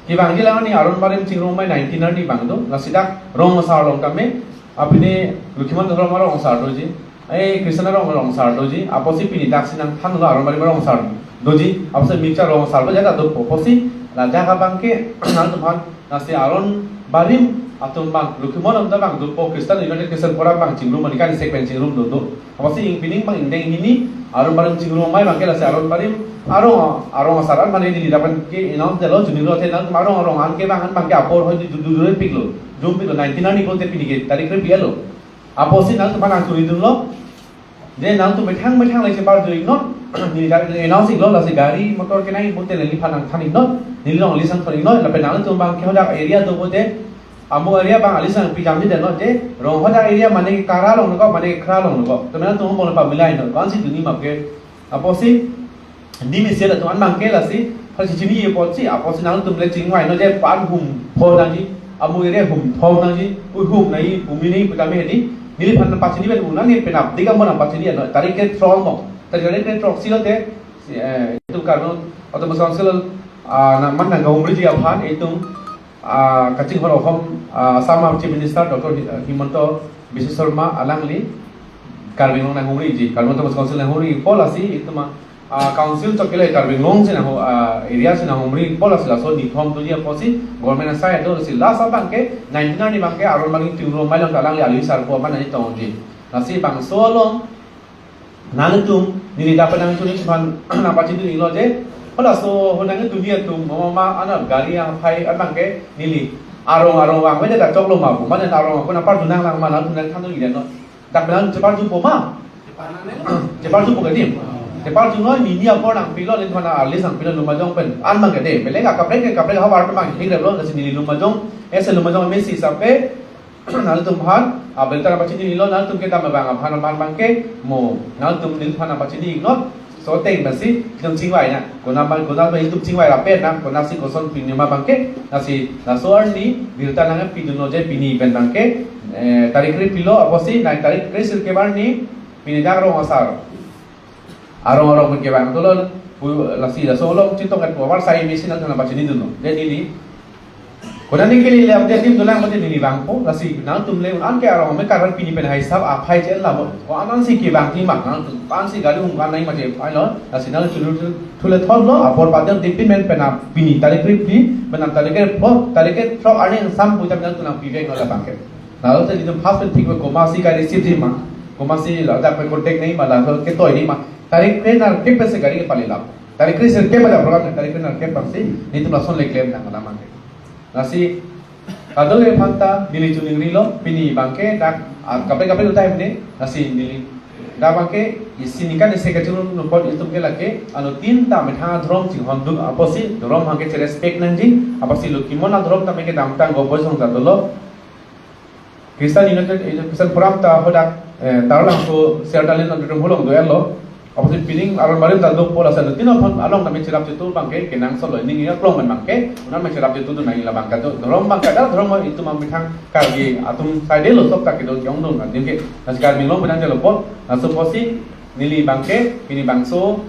ki bangji langani aron barim chingrom mai 19 ni bangdo nasidak rong sar long kame apine lukhiman rom rong sar doji e krishna rong sar doji aposi pini dak sinang than aron barim rong sar doji apose mixer rong sar jada do aposi la jaga bangke nal tuhan nasi aron barim atum bang lukhiman am da bang do po krishna united krishna pora bang chingrom mani kan sekven chingrom do aposi ing pining bang indeng ini aron barim chingrom mai bangke la aron barim arong asaran mane di dapat ke inam jelo juni lo tenang arong an ke bang bang ke apor hoi du piklo jum piklo 19 ni kote pinike tarik re pialo aposi nang tuman ang turi dun lo de nang tu methang lai se bar duing no ni da inam sing lo la se gari motor ke nai bote le lipan ang thanik no ni long lisan thori no la penang tu bang ke hoda area do bote amu area bang alisan pijam ni de no de rong hoda area mane kara long no mane khra long no to mena tu mo pa milai no kan si duni map ke aposi di misi la tuan bangke la si hal si chini ye pot si apo si nang tum le ching wai no je pan hum pho nang ji amu re hum tho nang ji ui hum nai umi ni pa me ni ni phan pa chini ben unang ni penap diga mon pa chini no tarik ke strong mo tarik ke strong si lo te itu karno atau masang sel na man na gaum ri ji aphan itu kaching hor ofam sama chief minister dr himanto biswa sharma alangli karbing na humri ji karno to masang sel na humri policy itu ma council to kele karbing long sina ho area sina humri polas la so di thom to dia posi government sai do si la sa bang ke 99 ni bang ke aron bang ti ro mai long talang ya li sar ko man ni tong ji na si bang so long nang tum ni dapat nang tu ni ban na pa chi ni lo je pola so ho nang tu dia tum ma ana gari yang phai an bang ke ni li arong wang me da chok lo ma bu man na arong ko na par tu nang lang ma na tu nang thang tu ni no dak bang je par tu po ma je par tu po ke dimแต่พอถึงน้อยมีเนี่ยพอหลังปีละเล่นพนันลิสังปีละลุมาจงเป็นอันมันก็ได้เป็นเล็กกับเล็กเขาวาร์ปบางทีเรียบร้อยแต่สิ่งนี้ลุมาจงลุมาจงไม่สีสับเป้นั่นตุ่มพันเบลตาปัจจุบันนี้นั่นตุ่มเกตามบางพันบางเก๋โมนั่นตุ่มลิ้นพันปัจจุบันอีกเนาะโซเต็งแบบสิตุ่มชิงไว้นะคนนั้นไปตุ่มชิงไว้รับเป็ดนะคนนั้นสิคนส่วนปีนี้มาบางเก๋นั่นสินั่นโซอันนี้เบลตานั่งปีดูโนเจปีนี้เป็นบางเก๋ตาริกรีพิโลอพอสินั่นตาริกรีสิลเกบาร์นี้ปีนี้ดังรองอาสาarong ke bang tolol la si la solo chitong kan war sai mesin na na bachini dun de ni konan ni kili le update dim tulang mate ni bang po la si na tum le an ke arong me karan pini pen hai sab a phai chen la bo ko anan si ki bang ti mak na an si gari hum kan nai mate ai lo la si na thule thol lo apor padam dipin men pen pini tale grip ni benam tale ke tro arne sam pu tam nang tulang pi ve ngola bang ke na lo te ni tum half thing ko ma si ka receive ti ma ko ma si la da pe contact nei ma la ke toy ni ma tarik krenar ke pese gari ke palilap tarik krenar ke pada program tarik krenar ke pasti ni tu langsung le claim nang lama ke nasi kadol le phanta dili chuning rilo pini bangke dak kapre utai mne nasi dili da bangke isinikan ese ke chunun no pod itum ke lake alo tin ta metha dhrom chi hom du aposi dhrom hangke che respect nanji aposi lo kimona dhrom ta meke dam tang go bosong ta dolo Kristan United Kristan Forum ta hodak tarlang ko sertalin on drum holong doelo opposite pining aron barim ta dok pola sa tino phon along ta me chirap tu bangke kenang solo ning ina klong man bangke unan me chirap tu nai la bangka do rom bangka da rom itu ma mithang kargi atum side lo sok ta ke do kyong do na dimke naskar minglong benang jelo pot naso posi nili bangke pini bangso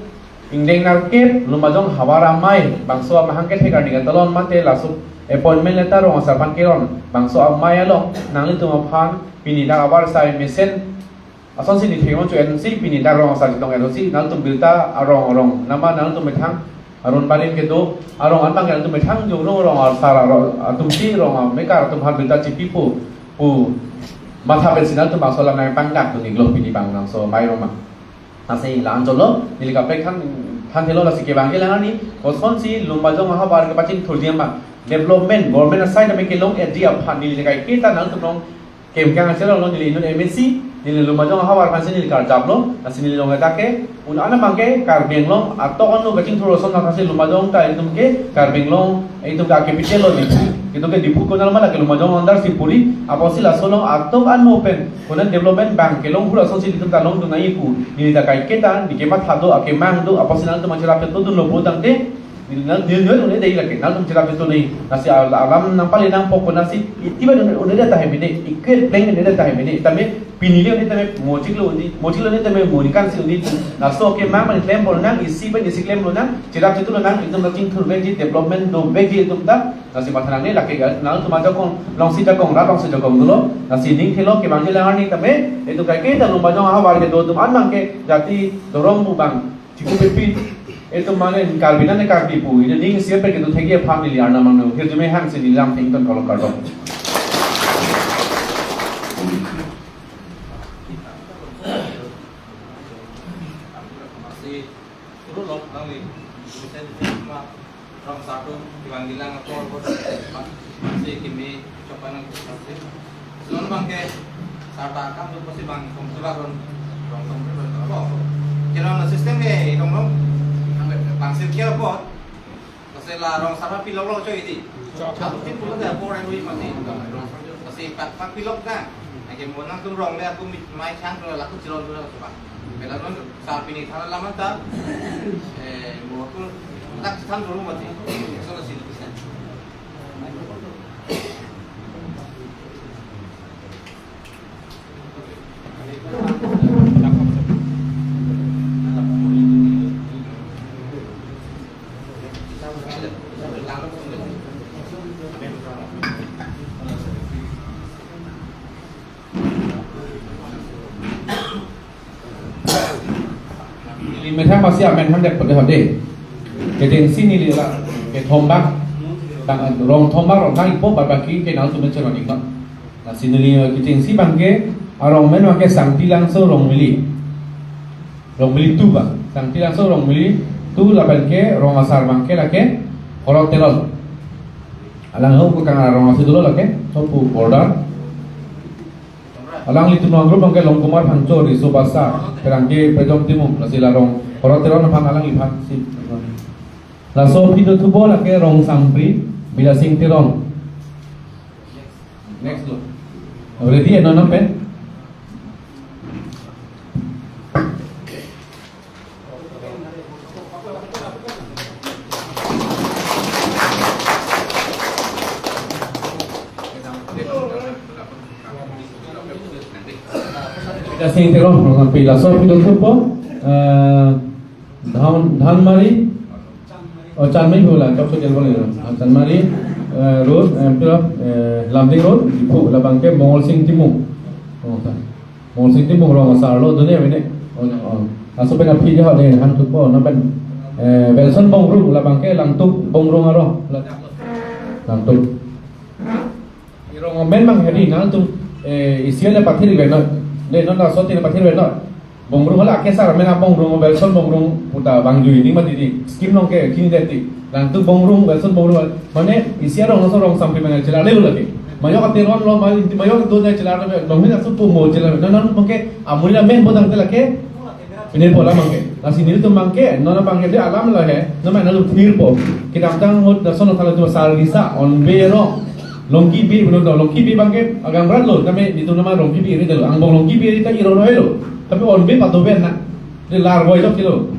ingdeng narke lumajong hawara mai bangso mahangke thekar ninga talon mate lasu appointment letter ro sa pan keron bangso amai along nang tu ma phan pini da abar sai mesen ason sini themon chu en si pini da rong sa tong en si nang tum bilta arong nama nang tum methang aron balim ke do arong an bang tum methang jo no rong ar sara tum si rong me ka tum han bilta chi pipu pu matha ben sinal tum bangso la nai pang dak tu ni glo pini bang nang so mai roma ase lan jolo nilika pek than thelo la sike bang ke la ni oson si lumba jong ha bar ke pachin thurdiam ba development government side me ke long area phan ni le kai ke ta nang tum nong kem kang se long ni le MNC nilai lumajong hawar kan sini kar jablo nasi nilai long etake un ana mangke kar benglong atau anu kacing thuro son nasi lumajong ta itu ke kar benglong itu ka capital lo ni Itu ke dipu konal malah ke lumajang andar si puri apa sih lah solong atau open konan development bank ke long pura sosial itu talong tu naik ku ini dah kai kita di kemat hado akemang tu apa sih nanti macam apa tu lobo tangte nil udah dari lagi nal tu macam itu ni nasi alam nampak lenang pokok nasi tiba udah dah tahu bini ikut plan udah dah tahu bini tapi pinilih ni tapi mochik lo ni tapi monikan si ni naso akemang mana claim bolonang isi pun isi claim bolonang cerap itu bolonang itu makin turun di development do bagi itu dah nasi makanan ni laki nal tu macam kong long si jakong ratong si jakong dulu nasi ding kilo ke bangkit langar ni tapi itu kayak kita lumba jong awal ke do tu an ke jati dorong bubang cukup bepi itu mana karbinan ni karbipu ini ding siapa ke tu thegi family arna mangno hirjume hang si dilam tington kalau kardom masih turun loh kali bisa cuma orang satu bilang apa masih kimi coba nang masih selalu bangke sarta kan tu pasti bang komputer apa kira na sistem ke dong bang sirkia apa kasi la rong sarta pilok coy di satu tim pun ada apa yang masih kasi pak pilok kan lagi mau nang tu rong le aku mai chang tu laku cilon tu coba Bela non sapi ni tanah lama tak, mau aku tak tahan dulu mati, soalnya sini bisa. Mereka masih aman hendak pada hari. Kedeng sini lah, ke tombak, dan rong tombak rong nang ipo barbaki ke nal tu macam ni kan. Nah sini ni kedeng si bangke, rong men makai sangti langsung rong mili tu bang, sangti langsung rong mili tu lah bangke rong asar bangke lah ke horok terol. Alang hau bukan rong asar dulu lah ke, sopu border. Alang litu nongkrong bangke longkumar hancur di subasa, perangke pejom timur, nasi larong horok terol nampak alang ipan si. Laso pido tu bola ke rong sampri bila sing terong. Next lo. Ready no pen? Bila sing terong rong sampri laso pido tu bo धान मारी और चांदमारी बोला कब से जलवा लेना चांदमारी रोड लामडिंग रोड दिपो लाबांग के मंगल सिंह तिमु मंगल सिंह तिमु रंग सारलो दुनिया में ने असो पे ना फिर जहाँ दे हम तुक पो ना बन बेलसन बंगरू लाबांग के लंगतुक बंगरू आरो लंगतुक ये रंग मेन बंग हेडी ना तुम इसी ने पाथी रिवेन ने नॉन ना सोती ने पाथी riven Bongrung hala kesar mena bongrung belson bongrung puta bangju ini mati di skim nong ke kini deti lantu bongrung belson bongrung mana isia rong naso rong sampai mana celana lu lagi mayo kateron lo mayo do na celana nong mina supu mo celana non mungkin amulnya men bodang tela ke ini pola mangke nasi ini tu mangke nona mangke dia alam lah he nama nalu thir po kita tang hot naso nong thala tu sar lisa on be no longki bi belum tahu longki bi bangke agam berat lo kami itu nama longki bi ini dulu angbong longki bi itu iro lo tapi on be patu ben nak di lar boy jok kilo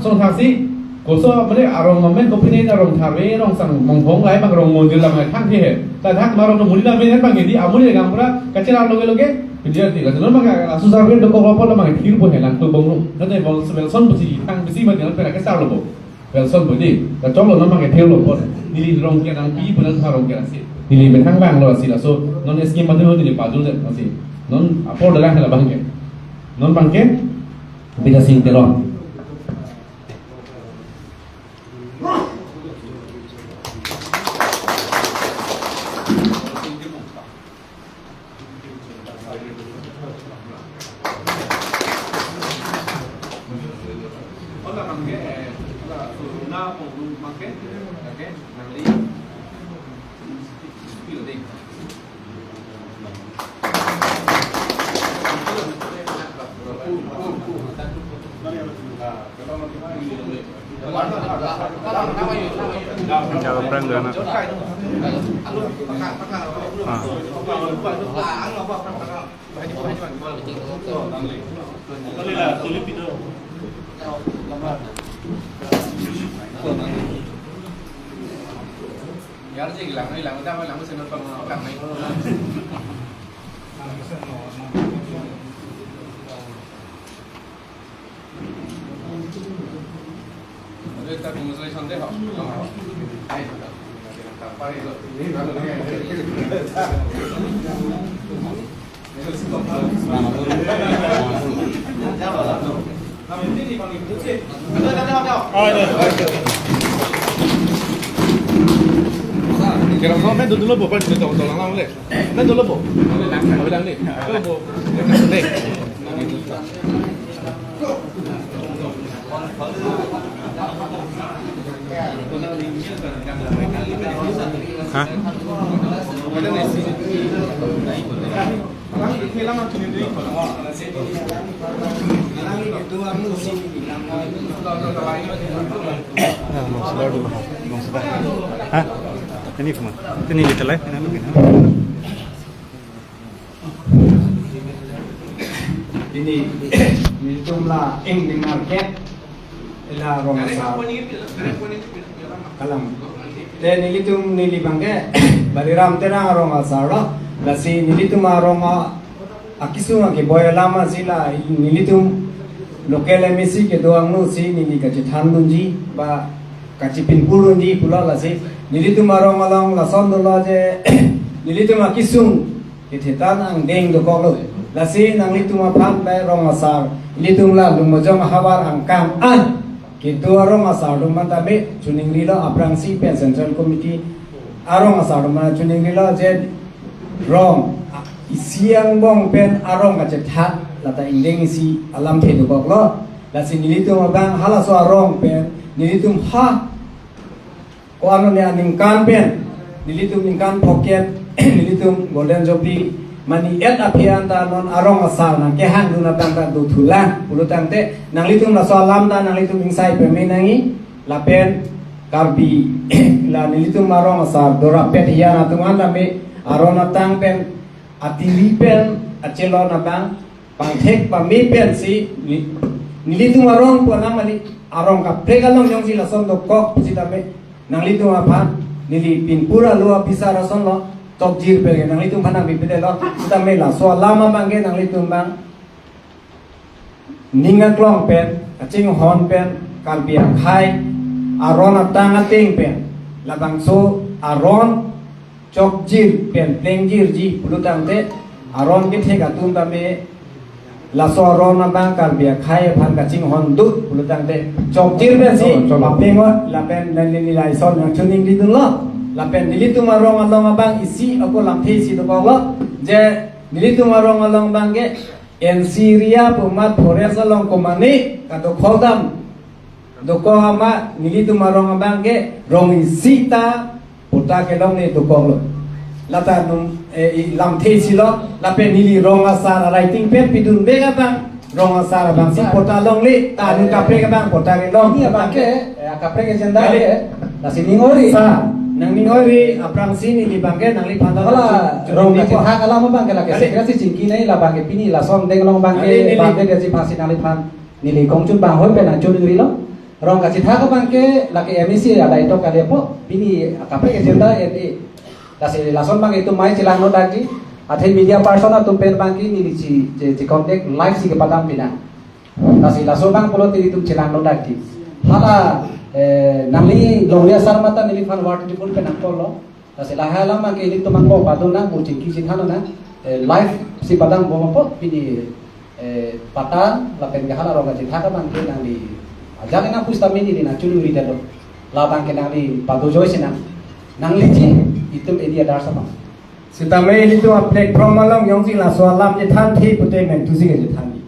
song taksi koso mene arong momen kopini arong thave rong sang mongphong lai bang rong monjil lam thang thi he ta thak marong no mulila men bang di amuli gam pura kachira loge loge pinjir ti la non bang asu sar ben ko ko lam thir bo he lang tu bongru nade bol belson busi thang bisi ma dial pera ke sar lo bo belson bodi ta cholo no bang thel lo bo nili rong ke nang pi punan tharong ke asi nili ben thang bang lo asi la so non eskim ma de ho ni pajul de asi non apor de la la bang ke non bangke bila sing terong Chào các bạn nữa nè. Nhớ gì làm đi làm người ta phải làm cái sinh phẩm làm này kita pengusaha santai kok. Kira kau main dulu bu, pas dulu tolong lang le. Main dulu bu, bilang ni. Dulu bu, ni. Hah? Hah? Ini cuma, ini gitu lah, ini begini. Ini jumlah ing di market ila romasa kalam te nilitum nilibangke baliram tena romasa ro lasi nilitum aroma akisunga ke boy lama sila nilitum lokal emisi ke doang nu si nili ka cithandunji ba kacipin purunji pula lasi nilitum aroma long lason do je nilitum akisung itetan ang deng do ko lasi nang litum aphan bay romasa litum la lumojong habar ang kam an Kita orang asal rumah tapi cuning lila aprang si pen central committee arong asal rumah cuning lila je rong isiang bong pen arong kajet hat lata indeng isi alam tedu baklo lasi nilitum abang halas arong pen nilitum ha ko anu ne ningkan pen nilitum ningkan pocket nilitum golden jobi mani et apian ta non arong asal nang ke hang duna bang ta du thulang ulu tangte nang litum la salam ta nang litum insai pe menangi la pen karbi la nilitum arong asal dora pet hiana tungan la me arona tang pen atili pen acelo na bang pangthek pa me pen si nilitum arong po na mali arong ka pregalong yong si la son do kok si ta me nang litum apa nili pin pura lua bisa rason lo tok jir pe nang litum phanang bi pede lo ta me la so lama bangge nang litum bang ninga klong pen aching hon pen kalbia khai aron atang ating pen labang so aron chok jir pen pleng jir ji pulutang te aron ke thega tum ta me la so aron bang kalbia khai phan kaching hon dut pulutang te chok jir pen si ma pengo la pen nan ni lai son yang chuning di dun lo lapen nilitum arong along abang isi aku lamthi si to bawa je nilitum arong along bangge en Syria pumat forest along komani kato khodam doko ama nilitum arong bangge rong sita puta ke long ne to kolo lata num lamthi si lo lapen nili rong asar writing pen pidun bega bang rong asar bang si puta long li ta nu kapre ka bang puta ke long ni bangge kapre ke jenda le la siningori nang ningori aprang sini li bangke nang li phanda Kala rong ka hang alam bang kala ke sekra si cingki nei la bang ke pini la som deng long bang ke bang ke si phasi nang li phan ni li kong chun bang hoi pe na chun ri lo rong ka si tha ka bang ke la ke emisi ala ito ka le po pini kapre ke jenda e la si la som bang itu mai chilang no daji athe media person atum pen bang ki ni li ci contact live si ke padam pina la si la som bang polo ti tum chilang no daji hala nangli longlia sarmata nili fan wat di pun penang polo kasi lahala ma ke ini tumang ko padon na buci kisin hano na live si padang bo po pini patan la pen gahala ro gaji thaka bang ke nangli ajale na pustami ni na chulu ri delo la bang ke nangli padu joy sina nangli ji itum edia dar sama sitame itu platform along yong si la so lam je than thi pute men tu si ke je than ni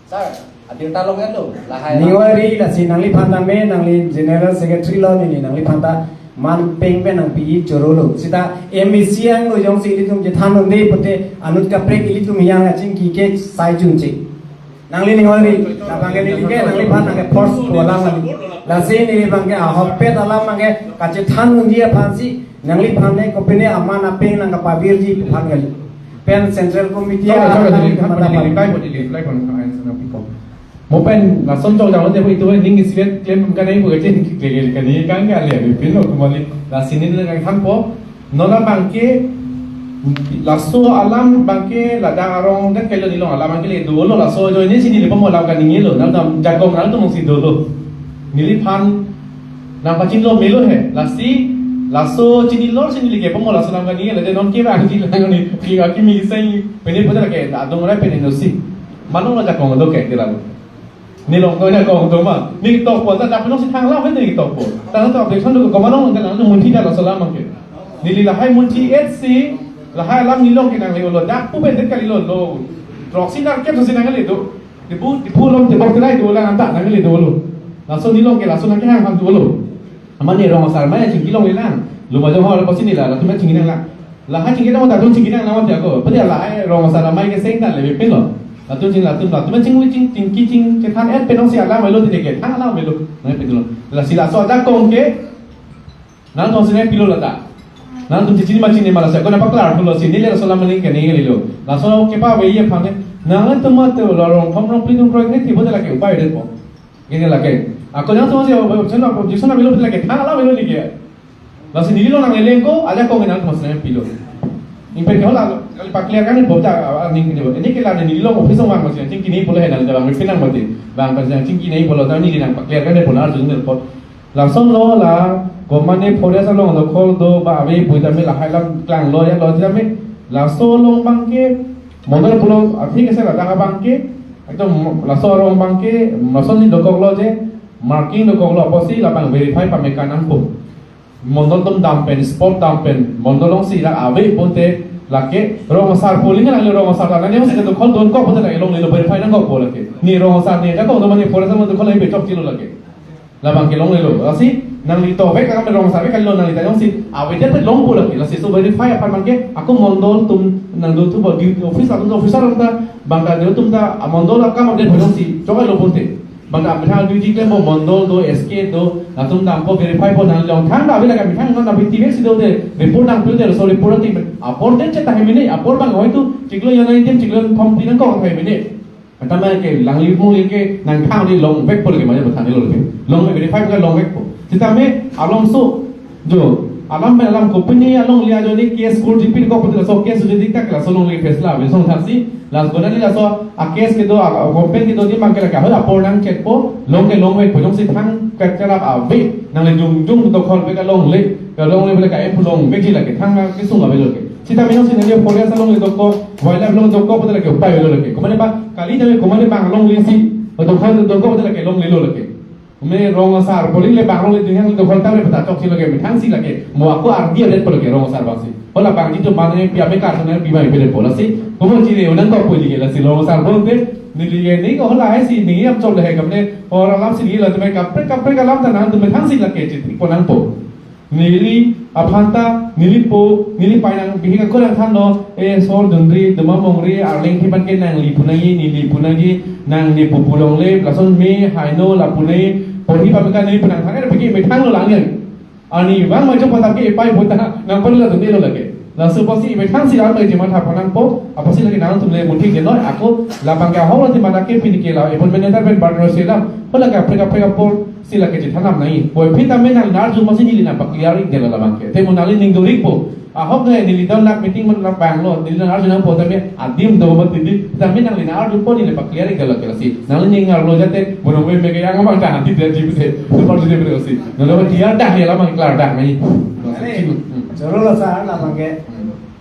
sir adir talong elo lahai ningori la si nangli phanda me nangli general secretary lo ni nangli phanda man peng pe nang pi jorolo sita emisiang lo yong si litum je than ne pute anut ka prek litum yang aching ki ke sai jun chi nang li ngori la bangke ni ke nang li phan nang ke force ko la ngali la si ni bangke a hoppe alam mangke ka che than unji phan si nang li phan ne ko pene amana pe nang ka pabir ji phan ngali pen central committee Kalau a jadi kan boleh kon kain sana people. Mau pen langsung jauh jangan dia itu ning isian klaim kan ini bukan jadi klaim kan ini kan kan le pin lo kembali la sini dengan kan po nola bangke lasso alam bangke la da arong dan kalau ni lo alam bangke le dulu lasso jo ini sini le pemula kan ini lo nam jagong nam tu mesti dulu nili pan nam pacin lo melo he lasi lasso cini lor sini lagi pemula lasso nam kan ini le non kira aki lang ni kira aki mi sai pene pada ke adong rai pene no si manong lo jagong lo ke kira lo ni long tôi còn tôi mà ni tộc của ta đặt nó sẽ thang lao với ni tộc của ta nó tộc để xong được có mà nó cái nó muốn thi ra là salam bằng cái ni là hai muốn thi SC là hai lam ni long cái năng liệu đáp cũng bên cái liệu lo rọc xin năng kép rồi xin năng cái liệu thì bu long thì bọc cái này đồ là làm tạ năng cái liệu đồ luôn là số ni long cái là số năng cái hàng hàng đồ luôn mà ni rong mà mấy chừng cái long này lang lu mà cho họ là bác sĩ ni là chúng ta chừng cái năng là hai chừng cái năng mà chúng chừng cái năng nào mà có bây giờ là hai rong mà mấy cái sen là lấy bên rồi là tôi chính là chính cái thằng S bên ông sẽ làm mấy lô thì cái thằng làm mấy lô này bên lô là chỉ là so ra công cái nang tôi sẽ pilo là ta nang tôi chỉ mà chính mà là sẽ có nắp clar pilo xin đi là so làm mấy cái này lô là so cái ba vậy phẳng đấy nang tôi mà tôi là rong phong rong pilo rong cái thì bây giờ là cái upai đấy po cái này là cái có nang tôi sẽ chân là chỉ số là mấy lô thì là cái thằng làm mấy lô thì cái là xin đi lô nang lên có aja công cái nang tôi sẽ pilo Impen kau lah, kalau paklian kan ni bocah ni ini kita ni lo office orang macam cingki ni boleh hendak dalam pinang mati, bang macam cingki ni boleh tahu ni kita paklian kan ni boleh harus jadi pot. Langsung lo lah, koman ni polisi lo untuk call do, bawa buat kami lah hai lam klang lo ya lo jadi kami langsung lo bangke, modal pulau akhir kesal ada bangke, itu langsung orang bangke, langsung ni dokok lo je, marking dokok lo pasti lah bang verify pamekan angku. Modal tum dampen, sport dampen, modal long si lah awe ponte laki rong masar polling kan lagi rong masar lah ni masih tu kau don kau pun tak elong ni lo verify nang kau pun lagi ni rong masar ni jago tu mana polisi mana tu kau lagi becok cilo lagi lah bang kelong ni lo lasi nang li to baik kan rong masar baik kalau nang li tayong si awe dia tu long pun lagi lasi so verify apa bang ke aku mondol tum nang do tu bagi office atau officer kita bang kan dia tum ta mondol aku mau dia bolong si coba lo ponte bang dah berhal duty claim mau mondol do SK do lah tum dah po verify po nang long thang dah bila kami thang nang dah BTV si do de report nang pun de so report nanti apor den cetak ini apor bang oh itu ciklo yang lain dia ciklo form di nang kau ini kata mereka lang li mung li ke nang thang ni long back po lagi macam bertanya lo lagi long verify bukan long back po kita me along so jo alam में alam company along लिया जो नहीं case court GP को पता so case जो दिखता है सो लोग ले फैसला वे सो थासी लास्ट गोना नहीं लासो आ केस के दो कंपनी के दो दिन मांगे लगा हो अपोर नंग चेक पो लोग के लोग में पुजों से थंग कचरा वे नंग ले जुंग तो कॉल पे का लोग ले बोले का एप लोग वे जी लगे थंग के सुंगा वे लोग सीता में से ने पोलिया सा लोग ले तो को वायला लोग तो को पता लगे उपाय वे लोग को मैंने बा काली जब को मैंने बांग लोग ले सी तो खान तो को पता लगे लोग ले लो लगे मैं रोंग सार पोलिंग ले बांग ले दिहां तो खोलता ले पता चौक सी लगे मैं थांग सी लगे मो aku ardia det por lagi roंग सार बासी होला बांग जी तो माने पिया में काट ने बीमा पे ले बोला सी को mo chi le unan ko pui li la si roंग सार बोल दे ni li ni ko होला है सी ni अब चल है कमने और alam si ni la तो मैं कपड़े का लाम तना तो मैं थांग सी लगे चित को नंग पो nili apanta nili po nili painang bihi ka kolang than no e sol dundri dema mongri arling thi ban ke nang li punai nili punai nang ni pupulong le lason me haino la punai pori pa ka nili punang thang pe ki me thang lo lang ni ani wang ma jo pata ke pai bota nang pon la dundri lo lage la su pasi me thang si ar me jema tha panang po apa si lagi nang tum le muthi ke no aku la bang ka ho ti mana ke pin ke la e pon me ne ben bar no se la hola ka preka por sila ke tanam nai boy phita men nang nar ju masin ni na pakliari de la bang ke te monali ning do rik po a hok ne ni don lak meeting mon lak bang lo ni nar ju nang po ta me adim do ma ti ta men nang ni nar ju po ni le pakliari de la ke si nang ni ngar lo jate bono we me ke yang ma ta ti de ji se su par ju de bre si no lo dia dah ni la mang klar dah mai Joro lo sa la bangke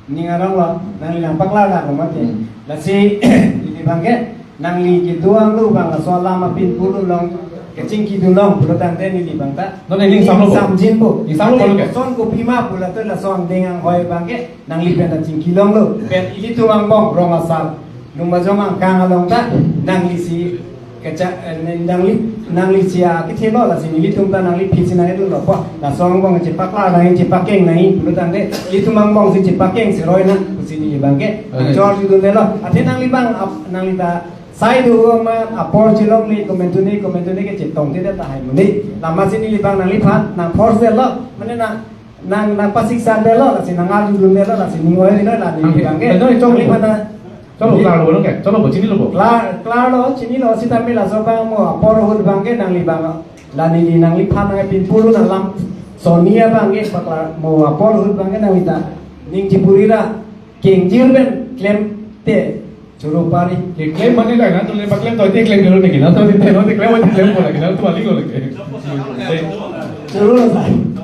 ni ngarang lo nang li nang pakla la ko mati la si di bangke nang li ki tuang lu bang la so la ma pin pulu long kecing ki dulong pula tante ni li bang ta no ni ling sam lo sam jin po ni sam lo ke son ko pima pula to la son dengan hoi bangke nang li pen ta cing ki long lo pen ili tuang bong rong asal lung ma jong ang kang along ta nang li si keca nang li sia ki thelo la si li tum ta nang li phi sin nang lu lo po la song bong chi pakla la chi pakeng nai pula tante li tum ang bong si chi pakeng si roi na si ni bangke jor ju do lo athe nang li bang nang li ta Sai dulu man apor cilok ni komentu ni ke cetong tidak tahan muni. Lama sini libang nang lipat nang force lo, mana nang pasik sande lo, nasi nang aju dulu lo, nasi ningoy ni lo, nasi libang ke. Lipat na. Cho lo claro lo ke, cho lo bocini lo bo. Claro, sini lo si tamil aso bang mo apor hud bang ke nang libang. Lani nang lipat nang pinpulu nang lam Sonia bang ke pakla mo apor hud bang ke nang lita. Ning cipurira king jirben klem te. Suruh pari. Que claim money la na, tu le pa claim to te claim lo ne que no te claim mo te claim mo te claim por la que no tu aligo le que. Suruh lah.